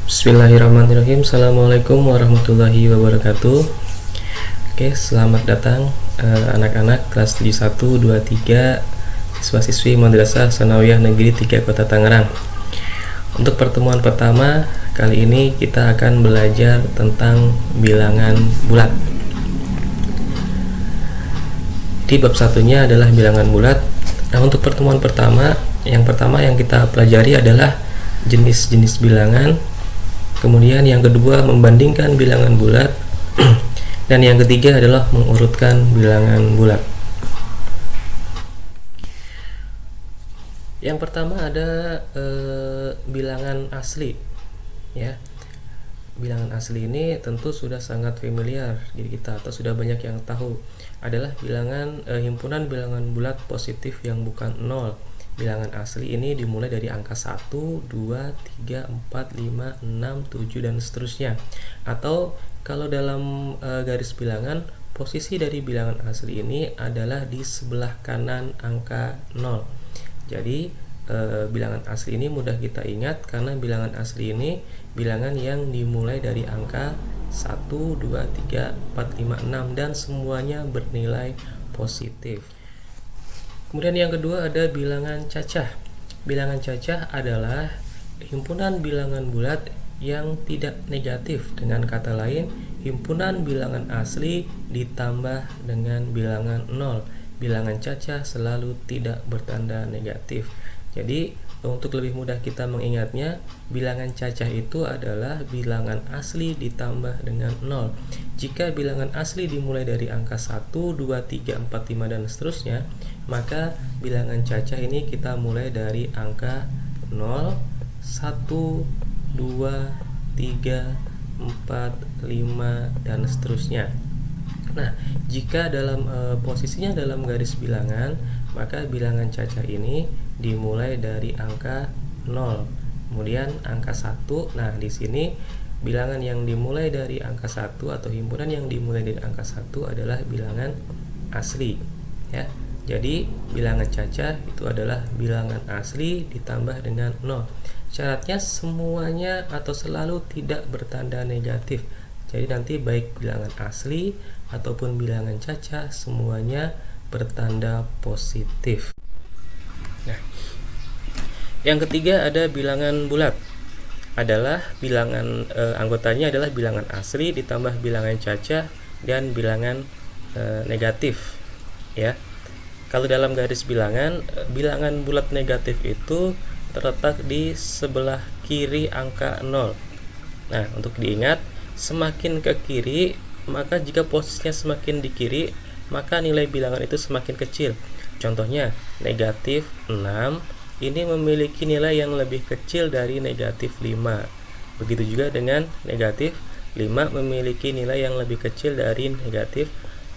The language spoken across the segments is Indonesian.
Bismillahirrahmanirrahim. Assalamualaikum warahmatullahi wabarakatuh. Oke, selamat datang anak-anak kelas 71, 23, siswa-siswi Madrasah Tsanawiyah Negeri 3 Kota Tangerang. Untuk pertemuan pertama, kali ini kita akan belajar tentang bilangan bulat. Di bab satunya adalah bilangan bulat. Nah, untuk pertemuan pertama yang kita pelajari adalah jenis-jenis bilangan. Kemudian yang kedua membandingkan bilangan bulat. Dan yang ketiga adalah mengurutkan bilangan bulat. Yang pertama ada bilangan asli, ya. Bilangan asli ini tentu sudah sangat familiar di kita atau sudah banyak yang tahu. Adalah bilangan himpunan bilangan bulat positif yang bukan 0. Bilangan asli ini dimulai dari angka 1, 2, 3, 4, 5, 6, 7 dan seterusnya. Atau kalau dalam garis bilangan, posisi dari bilangan asli ini adalah di sebelah kanan angka 0. Jadi bilangan asli ini mudah kita ingat karena bilangan asli ini bilangan yang dimulai dari angka 1, 2, 3, 4, 5, 6 dan semuanya bernilai positif. Kemudian yang kedua ada bilangan cacah. Bilangan cacah adalah himpunan bilangan bulat yang tidak negatif. Dengan kata lain, himpunan bilangan asli ditambah dengan bilangan 0. Bilangan cacah selalu tidak bertanda negatif. Jadi untuk lebih mudah kita mengingatnya, bilangan cacah itu adalah bilangan asli ditambah dengan 0. Jika bilangan asli dimulai dari angka 1, 2, 3, 4, 5 dan seterusnya, maka bilangan cacah ini kita mulai dari angka 0, 1, 2, 3, 4, 5 dan seterusnya. Nah, jika dalam posisinya dalam garis bilangan, maka bilangan cacah ini dimulai dari angka 0. Kemudian angka 1. Nah, di sini bilangan yang dimulai dari angka 1 atau himpunan yang dimulai dari angka 1 adalah bilangan asli, ya. Jadi bilangan cacah itu adalah bilangan asli ditambah dengan 0. Syaratnya semuanya atau selalu tidak bertanda negatif. Jadi nanti baik bilangan asli ataupun bilangan cacah semuanya bertanda positif. Nah, yang ketiga ada bilangan bulat. Adalah bilangan anggotanya adalah bilangan asli ditambah bilangan cacah dan bilangan negatif, ya. Kalau dalam garis bilangan, bilangan bulat negatif itu terletak di sebelah kiri angka 0. Nah, untuk diingat, semakin ke kiri, maka jika posisinya semakin di kiri, maka nilai bilangan itu semakin kecil. Contohnya, negatif 6 ini memiliki nilai yang lebih kecil dari negatif 5. Begitu juga dengan negatif 5 memiliki nilai yang lebih kecil dari negatif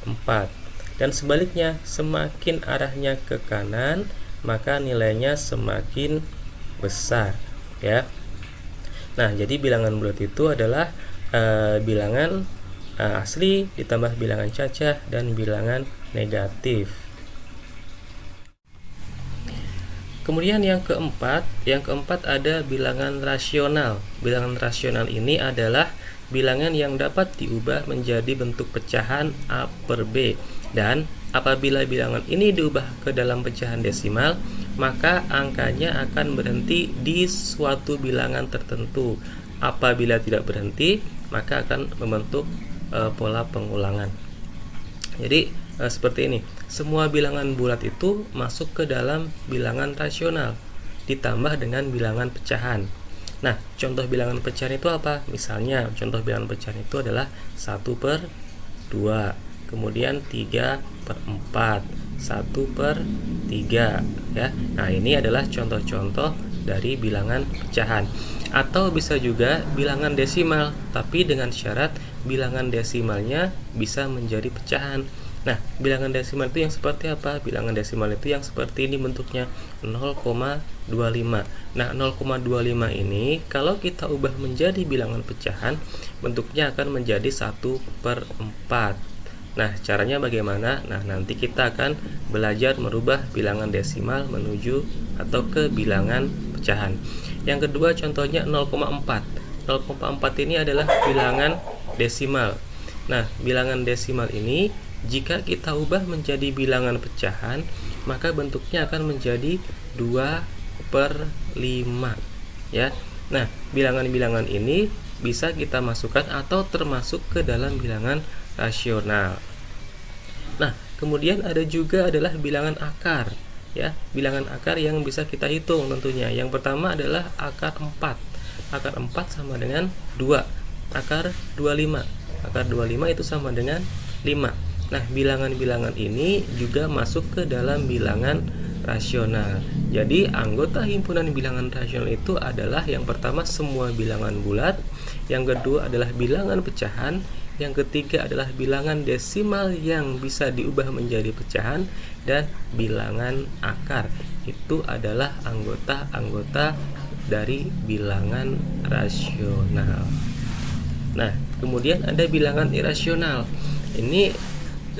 4. Dan sebaliknya, semakin arahnya ke kanan, maka nilainya semakin besar, ya. Nah, jadi bilangan bulat itu adalah bilangan asli ditambah bilangan cacah dan bilangan negatif. Kemudian yang keempat ada bilangan rasional. Bilangan rasional ini adalah bilangan yang dapat diubah menjadi bentuk pecahan A per B. Dan apabila bilangan ini diubah ke dalam pecahan desimal, maka angkanya akan berhenti di suatu bilangan tertentu. Apabila tidak berhenti, maka akan membentuk pola pengulangan. Jadi seperti ini. Semua bilangan bulat itu masuk ke dalam bilangan rasional ditambah dengan bilangan pecahan. Nah, contoh bilangan pecahan itu apa? Misalnya, contoh bilangan pecahan itu adalah 1 per 2, kemudian 3 per 4, 1 per 3, ya. Nah, ini adalah contoh-contoh dari bilangan pecahan. Atau bisa juga bilangan desimal, tapi dengan syarat bilangan desimalnya bisa menjadi pecahan. Nah, bilangan desimal itu yang seperti apa? Bilangan desimal itu yang seperti ini bentuknya, 0,25. Nah, 0,25 ini kalau kita ubah menjadi bilangan pecahan, bentuknya akan menjadi 1 per 4. Nah, caranya bagaimana? Nah, nanti kita akan belajar merubah bilangan desimal menuju atau ke bilangan pecahan. Yang kedua contohnya 0,4. 0,4 ini adalah bilangan desimal. Nah, bilangan desimal ini jika kita ubah menjadi bilangan pecahan, maka bentuknya akan menjadi 2/5 ya. Nah, bilangan-bilangan ini bisa kita masukkan atau termasuk ke dalam bilangan rasional. Nah, kemudian ada juga adalah bilangan akar ya. Bilangan akar yang bisa kita hitung tentunya. Yang pertama adalah akar 4. Akar 4 sama dengan 2. Akar 25. Akar 25 itu sama dengan 5. Nah, bilangan-bilangan ini juga masuk ke dalam bilangan rasional. Jadi, anggota himpunan bilangan rasional itu adalah yang pertama semua bilangan bulat, yang kedua adalah bilangan pecahan, yang ketiga adalah bilangan desimal yang bisa diubah menjadi pecahan, dan bilangan akar. Itu adalah anggota-anggota dari bilangan rasional. Nah, kemudian ada bilangan irasional. Ini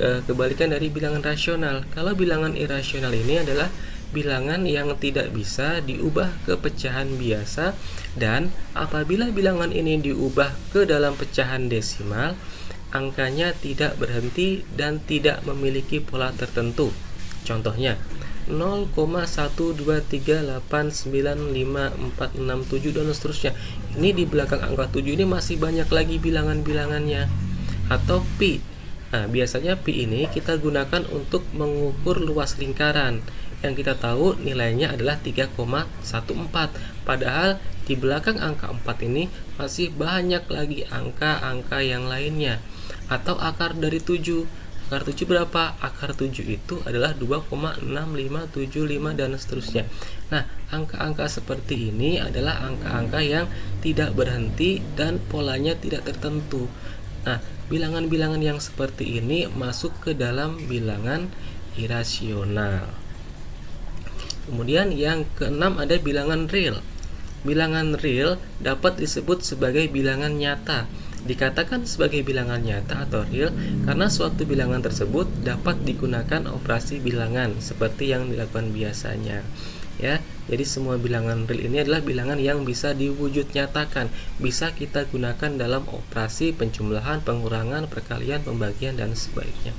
kebalikan dari bilangan rasional. Kalau bilangan irasional ini adalah bilangan yang tidak bisa diubah ke pecahan biasa, dan apabila bilangan ini diubah ke dalam pecahan desimal, angkanya tidak berhenti dan tidak memiliki pola tertentu. Contohnya 0,123895467 dan seterusnya. Ini di belakang angka 7 ini masih banyak lagi bilangan-bilangannya. Atau pi. Nah, biasanya pi ini kita gunakan untuk mengukur luas lingkaran yang kita tahu nilainya adalah 3,14. Padahal di belakang angka 4 ini masih banyak lagi angka-angka yang lainnya. Atau akar dari 7. Akar 7 berapa? Akar 7 itu adalah 2,6575 dan seterusnya. Nah, angka-angka seperti ini adalah angka-angka yang tidak berhenti dan polanya tidak tertentu. Nah, bilangan-bilangan yang seperti ini masuk ke dalam bilangan irasional. Kemudian yang keenam ada bilangan real. Bilangan real dapat disebut sebagai bilangan nyata. Dikatakan sebagai bilangan nyata atau real karena suatu bilangan tersebut dapat digunakan operasi bilangan seperti yang dilakukan biasanya. Ya, jadi semua bilangan real ini adalah bilangan yang bisa diwujud nyatakan, bisa kita gunakan dalam operasi penjumlahan, pengurangan, perkalian, pembagian dan sebaliknya.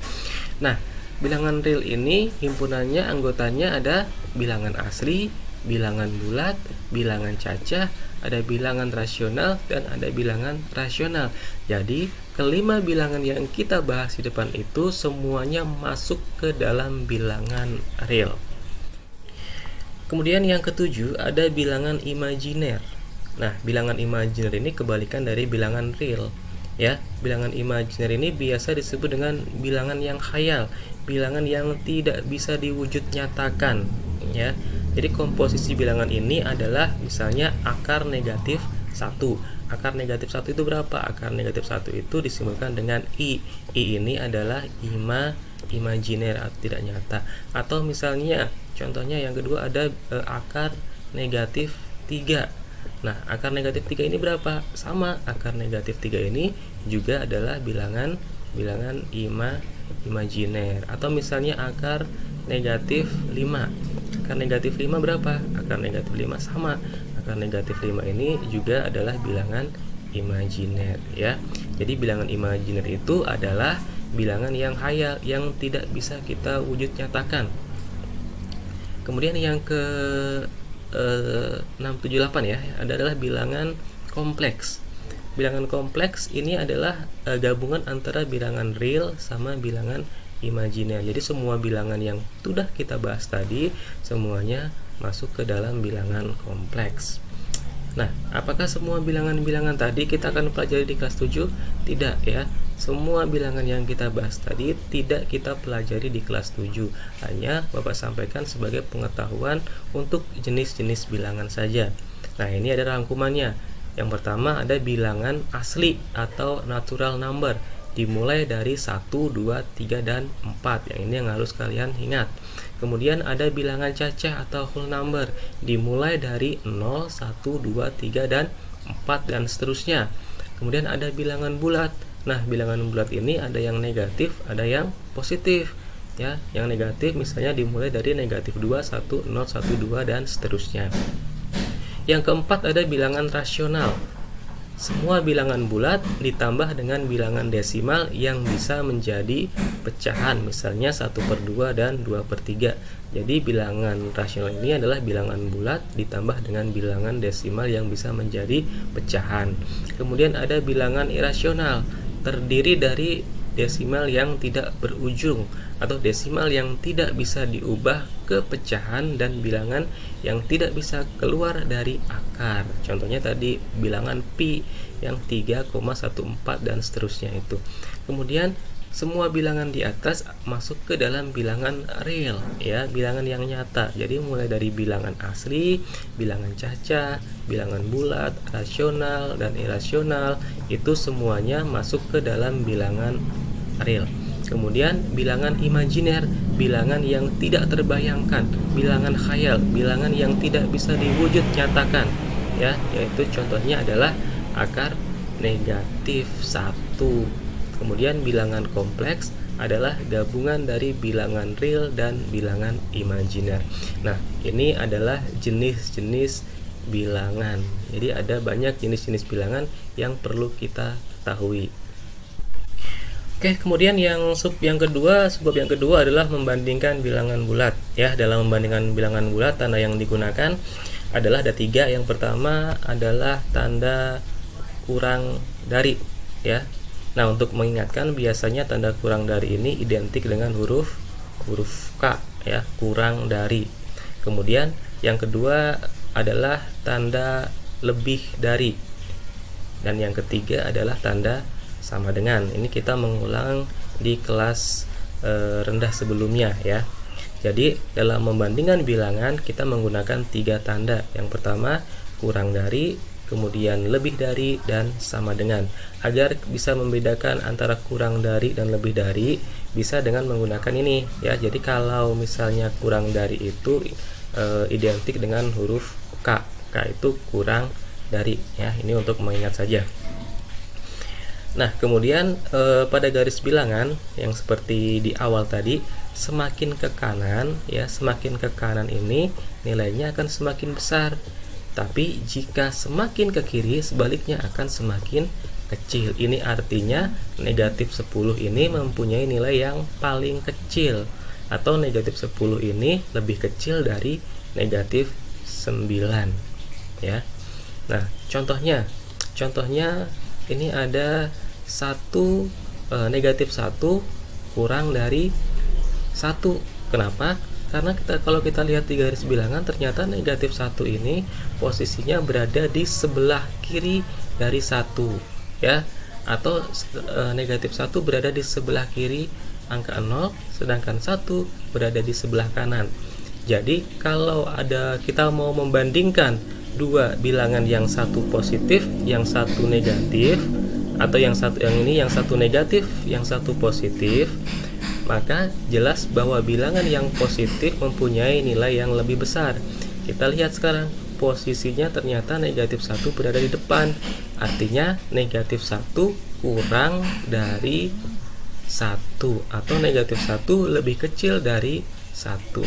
Nah, bilangan real ini himpunannya anggotanya ada bilangan asli, bilangan bulat, bilangan cacah, ada bilangan rasional dan ada bilangan rasional. Jadi, kelima bilangan yang kita bahas di depan itu semuanya masuk ke dalam bilangan real. Kemudian yang ketujuh ada bilangan imajiner. Nah, bilangan imajiner ini kebalikan dari bilangan real. Ya, bilangan imajiner ini biasa disebut dengan bilangan yang khayal, bilangan yang tidak bisa diwujud nyatakan. Ya, jadi komposisi bilangan ini adalah misalnya akar negatif 1. Akar negatif 1 itu berapa? Akar negatif 1 itu disimbolkan dengan I. I ini adalah imajiner atau tidak nyata. Atau misalnya contohnya yang kedua ada akar negatif 3. Nah, akar negatif 3 ini berapa? Sama, akar negatif 3 ini juga adalah bilangan imajiner. Atau misalnya akar negatif 5. Akar negatif 5 berapa? Akar negatif 5 sama. Akar negatif 5 ini juga adalah bilangan imajiner ya. Jadi bilangan imajiner itu adalah bilangan yang khayal yang tidak bisa kita wujud nyatakan. Kemudian yang ke 678 ya, adalah bilangan kompleks. Bilangan kompleks ini adalah gabungan antara bilangan real sama bilangan imajiner. Jadi semua bilangan yang sudah kita bahas tadi semuanya masuk ke dalam bilangan kompleks. Nah, apakah semua bilangan-bilangan tadi kita akan pelajari di kelas 7? Tidak ya. Semua bilangan yang kita bahas tadi tidak kita pelajari di kelas 7. Hanya Bapak sampaikan sebagai pengetahuan untuk jenis-jenis bilangan saja. Nah, ini ada rangkumannya. Yang pertama ada bilangan asli atau natural number, dimulai dari 1, 2, 3, dan 4. Yang ini yang harus kalian ingat. Kemudian ada bilangan cacah atau whole number, dimulai dari 0, 1, 2, 3, dan 4 dan seterusnya. Kemudian ada bilangan bulat. Nah, bilangan bulat ini ada yang negatif, ada yang positif. Ya, yang negatif misalnya dimulai dari negatif 2, 1, 0, 1, 2 dan seterusnya. Yang keempat ada bilangan rasional. semua bilangan bulat ditambah dengan bilangan desimal yang bisa menjadi pecahan, misalnya 1/2 dan 2/3. Jadi bilangan rasional ini adalah bilangan bulat ditambah dengan bilangan desimal yang bisa menjadi pecahan. Kemudian ada bilangan irasional, terdiri dari desimal yang tidak berujung atau desimal yang tidak bisa diubah ke pecahan dan bilangan yang tidak bisa keluar dari akar. Contohnya tadi bilangan pi yang 3,14 dan seterusnya itu. Kemudian semua bilangan di atas masuk ke dalam bilangan real, ya, bilangan yang nyata. Jadi mulai dari bilangan asli, bilangan caca, bilangan bulat, rasional dan irasional, itu semuanya masuk ke dalam bilangan real. Kemudian bilangan imajiner, bilangan yang tidak terbayangkan, bilangan khayal, bilangan yang tidak bisa diwujud nyatakan, ya, yaitu contohnya adalah akar negatif 1. Kemudian bilangan kompleks adalah gabungan dari bilangan real dan bilangan imajiner. Nah, ini adalah jenis-jenis bilangan. Jadi ada banyak jenis-jenis bilangan yang perlu kita ketahui. Oke, kemudian subbab yang kedua adalah membandingkan bilangan bulat. Ya, dalam membandingkan bilangan bulat, tanda yang digunakan adalah ada 3. Yang pertama adalah tanda kurang dari, ya. Nah, untuk mengingatkan, biasanya tanda kurang dari ini identik dengan huruf K, ya, kurang dari. Kemudian yang kedua adalah tanda lebih dari. Dan yang ketiga adalah tanda sama dengan. Ini kita mengulang di kelas rendah sebelumnya, ya. Jadi dalam membandingkan bilangan kita menggunakan 3 tanda. Yang pertama kurang dari, kemudian lebih dari, dan sama dengan. Agar bisa membedakan antara kurang dari dan lebih dari, bisa dengan menggunakan ini, ya. Jadi kalau misalnya kurang dari itu identik dengan huruf K. K itu kurang dari, ya. Ini untuk mengingat saja. Nah, kemudian pada garis bilangan yang seperti di awal tadi, semakin ke kanan, ya, semakin ke kanan ini nilainya akan semakin besar. Tapi jika semakin ke kiri, sebaliknya akan semakin kecil. Ini artinya negatif 10 ini mempunyai nilai yang paling kecil, atau negatif 10 ini lebih kecil dari negatif 9, ya. Nah, contohnya ini ada negatif 1 kurang dari 1. Kenapa? Karena kalau kita lihat di garis bilangan, ternyata negatif 1 ini posisinya berada di sebelah kiri dari 1, ya. Atau negatif 1 berada di sebelah kiri angka 0, sedangkan 1 berada di sebelah kanan. Jadi kalau kita mau membandingkan dua bilangan, yang satu positif, yang satu negatif, atau yang satu negatif, yang satu positif, maka jelas bahwa bilangan yang positif mempunyai nilai yang lebih besar. Kita lihat sekarang, posisinya ternyata negatif 1 berada di depan. Artinya negatif 1 kurang dari 1, atau negatif 1 lebih kecil dari 1.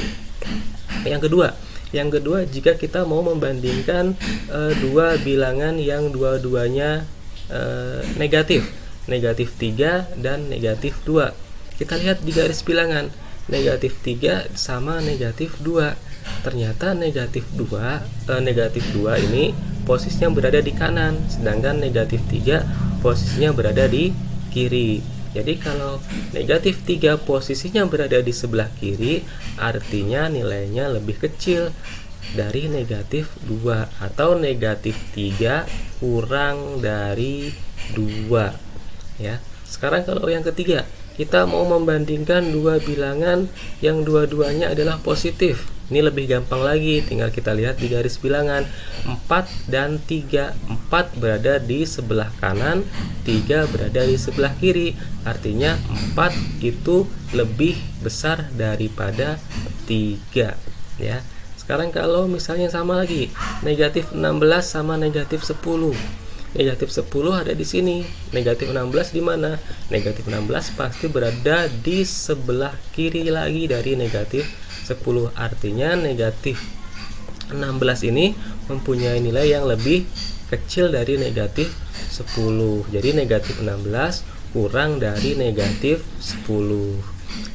Yang kedua, jika kita mau membandingkan dua bilangan yang dua-duanya negatif 3 dan negatif 2. Kita lihat di garis bilangan, negatif 3 sama negatif 2. Ternyata negatif 2 ini posisinya berada di kanan, sedangkan negatif 3 posisinya berada di kiri. Jadi kalau negatif 3 posisinya berada di sebelah kiri, artinya nilainya lebih kecil dari negatif 2, atau negatif 3 kurang dari 2, ya. Sekarang kalau yang ketiga, kita mau membandingkan dua bilangan yang dua-duanya adalah positif. Ini lebih gampang lagi, tinggal kita lihat di garis bilangan 4 dan 3. 4 berada di sebelah kanan, 3 berada di sebelah kiri. Artinya 4 itu lebih besar daripada 3, ya. Sekarang kalau misalnya sama lagi, negatif 16 sama negatif 10. Negatif 10 ada di sini. Negatif 16 di mana? Negatif 16 pasti berada di sebelah kiri lagi dari negatif 10. Artinya negatif 16 ini mempunyai nilai yang lebih kecil dari negatif 10. Jadi negatif 16 kurang dari negatif 10.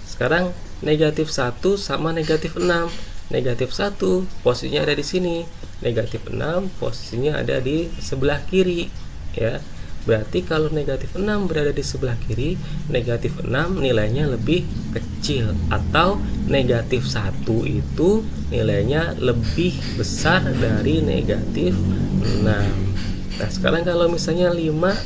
Sekarang negatif 1 sama negatif 6. Negatif 1 posisinya ada di sini. Negatif 6 posisinya ada di sebelah kiri, ya. Berarti kalau negatif 6 berada di sebelah kiri, negatif 6 nilainya lebih kecil, atau negatif 1 itu nilainya lebih besar dari negatif 6. Nah, sekarang kalau misalnya 5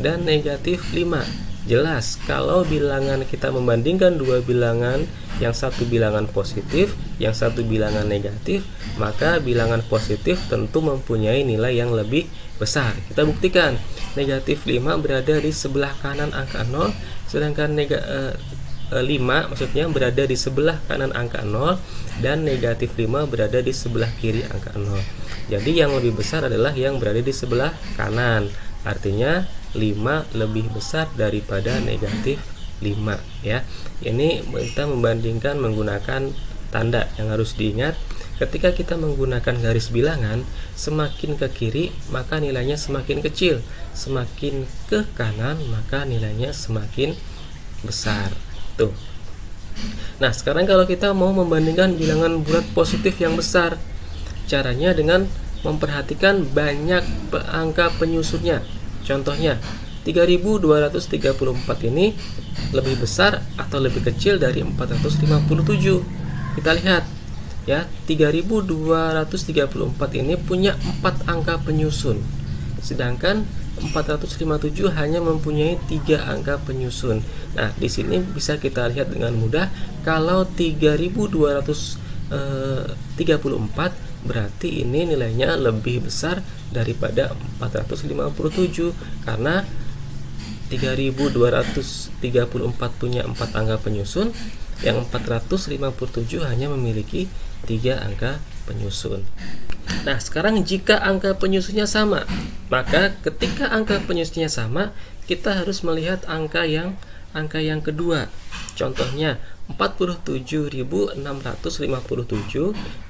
dan negatif 5, jelas kalau bilangan kita membandingkan dua bilangan, yang satu bilangan positif, yang satu bilangan negatif, maka bilangan positif tentu mempunyai nilai yang lebih besar. Kita buktikan, negatif 5 berada di sebelah kanan angka 0, sedangkan 5 maksudnya berada di sebelah kanan angka 0, dan negatif 5 berada di sebelah kiri angka 0. Jadi yang lebih besar adalah yang berada di sebelah kanan. Artinya 5 lebih besar daripada negatif 5, ya. Ini kita membandingkan menggunakan tanda. Yang harus diingat, ketika kita menggunakan garis bilangan, semakin ke kiri maka nilainya semakin kecil, semakin ke kanan maka nilainya semakin besar. Tuh. Nah, sekarang kalau kita mau membandingkan bilangan bulat positif yang besar, caranya dengan memperhatikan banyak angka penyusunnya. Contohnya, 3234 ini lebih besar atau lebih kecil dari 457. Kita lihat, ya, 3234 ini punya 4 angka penyusun, sedangkan 457 hanya mempunyai 3 angka penyusun. Nah, di sini bisa kita lihat dengan mudah, kalau 3234 berarti ini nilainya lebih besar daripada 457, karena 3234 punya 4 angka penyusun, yang 457 hanya memiliki 3 angka penyusun. Nah, sekarang jika angka penyusunnya sama, maka ketika angka penyusunnya sama, kita harus melihat angka yang kedua. Contohnya 47.657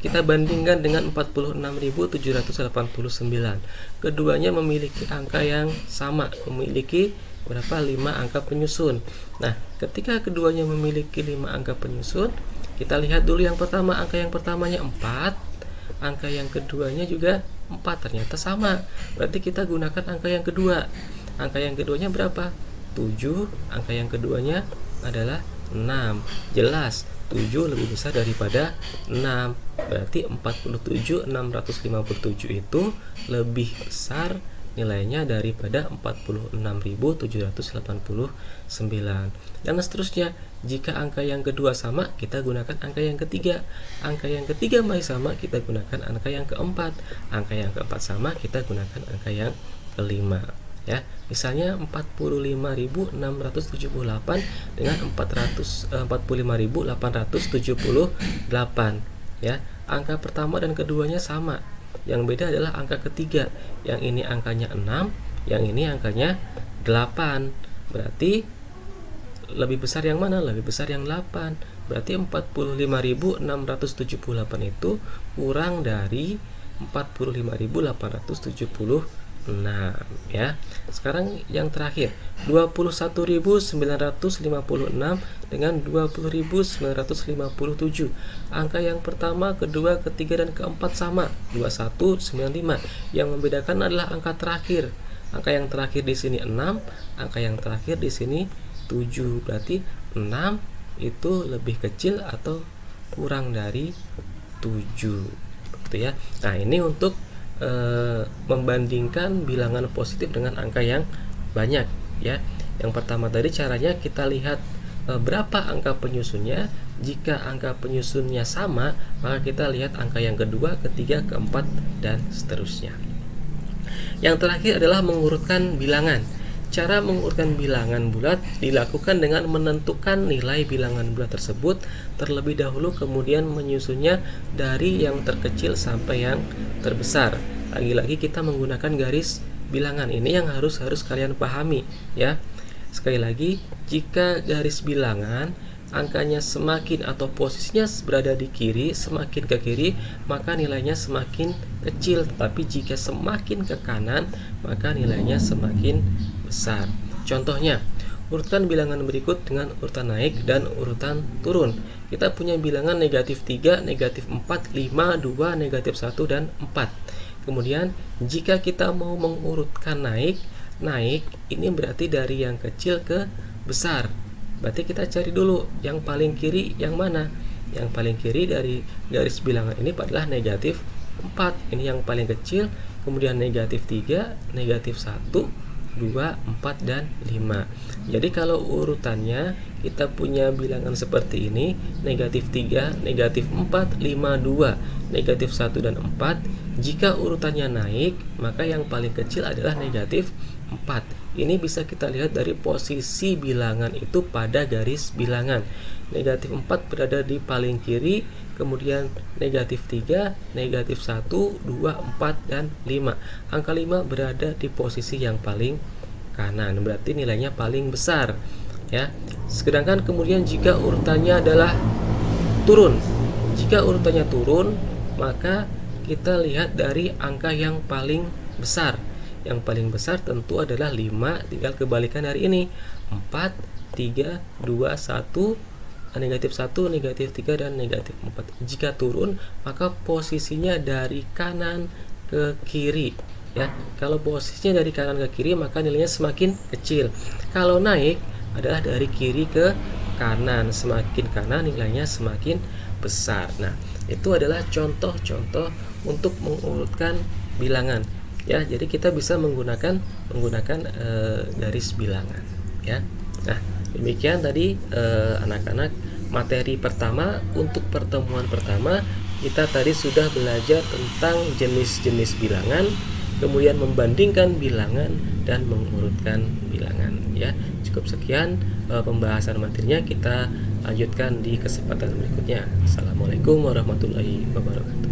kita bandingkan dengan 46.789. Keduanya memiliki angka yang sama, memiliki berapa? 5 angka penyusun. Nah, ketika keduanya memiliki 5 angka penyusun, kita lihat dulu yang pertama, angka yang pertamanya 4, angka yang keduanya juga 4, ternyata sama. Berarti kita gunakan angka yang kedua. Angka yang keduanya berapa? 7, angka yang keduanya adalah 6. Jelas 7 lebih besar daripada 6. Berarti 47.657 itu lebih besar nilainya daripada 46.789. Dan seterusnya, jika angka yang kedua sama, kita gunakan angka yang ketiga. Angka yang ketiga masih sama, kita gunakan angka yang keempat. Angka yang keempat sama, kita gunakan angka yang kelima. Ya, misalnya 45.678 dengan 45.878, ya. Angka pertama dan keduanya sama. Yang beda adalah angka ketiga. Yang ini angkanya 6, yang ini angkanya 8. Berarti lebih besar yang mana? Lebih besar yang 8. Berarti 45.678 itu kurang dari 45.876, ya. Sekarang yang terakhir, 21.956 dengan 20.957. Angka yang pertama, kedua, ketiga, dan keempat sama, 2195. Yang membedakan adalah angka terakhir. Angka yang terakhir di sini 6, angka yang terakhir di sini 7. Berarti 6 itu lebih kecil atau kurang dari 7. Begitu, ya. Nah, ini untuk membandingkan bilangan positif dengan angka yang banyak, ya. Yang pertama tadi caranya kita lihat berapa angka penyusunnya. Jika angka penyusunnya sama, maka kita lihat angka yang kedua, ketiga, keempat, dan seterusnya. Yang terakhir adalah mengurutkan bilangan. Cara mengurutkan bilangan bulat dilakukan dengan menentukan nilai bilangan bulat tersebut terlebih dahulu, kemudian menyusunnya dari yang terkecil sampai yang terbesar. Lagi-lagi kita menggunakan garis bilangan. Ini yang harus kalian pahami, ya. Sekali lagi, jika garis bilangan angkanya semakin atau posisinya berada di kiri, semakin ke kiri, maka nilainya semakin kecil. Tetapi jika semakin ke kanan, maka nilainya semakin besar. Contohnya, urutan bilangan berikut dengan urutan naik dan urutan turun. Kita punya bilangan negatif 3, negatif 4, 5, 2, negatif 1, dan 4. Kemudian jika kita mau mengurutkan naik ini berarti dari yang kecil ke besar. Berarti kita cari dulu yang paling kiri yang mana. Yang paling kiri dari garis bilangan ini adalah negatif 4. Ini yang paling kecil. Kemudian negatif 3, negatif 1, 2, 4, dan 5. Jadi kalau urutannya kita punya bilangan seperti ini, negatif 3, negatif 4, 5, 2, negatif 1, dan 4. Jika urutannya naik, maka yang paling kecil adalah negatif 4. Ini bisa kita lihat dari posisi bilangan itu pada garis bilangan. Negatif 4 berada di paling kiri, kemudian negatif 3, negatif 1, 2, 4, dan 5. Angka 5 berada di posisi yang paling kanan, berarti nilainya paling besar, ya. Sedangkan kemudian jika urutannya adalah turun, maka kita lihat dari angka yang paling besar. Yang paling besar tentu adalah 5, tinggal kebalikan dari ini, 4, 3, 2, 1, negatif 1, negatif 3, dan negatif 4. Jika turun, maka posisinya dari kanan ke kiri, ya. Kalau posisinya dari kanan ke kiri, maka nilainya semakin kecil. Kalau naik adalah dari kiri ke kanan, semakin kanan nilainya semakin besar. Nah, itu adalah contoh-contoh untuk mengurutkan bilangan, ya. Jadi kita bisa menggunakan garis bilangan, ya. Nah, demikian tadi anak-anak materi pertama. Untuk pertemuan pertama kita tadi sudah belajar tentang jenis-jenis bilangan, kemudian membandingkan bilangan dan mengurutkan bilangan, ya. Cukup sekian pembahasan materinya, kita lanjutkan di kesempatan berikutnya. Assalamualaikum warahmatullahi wabarakatuh.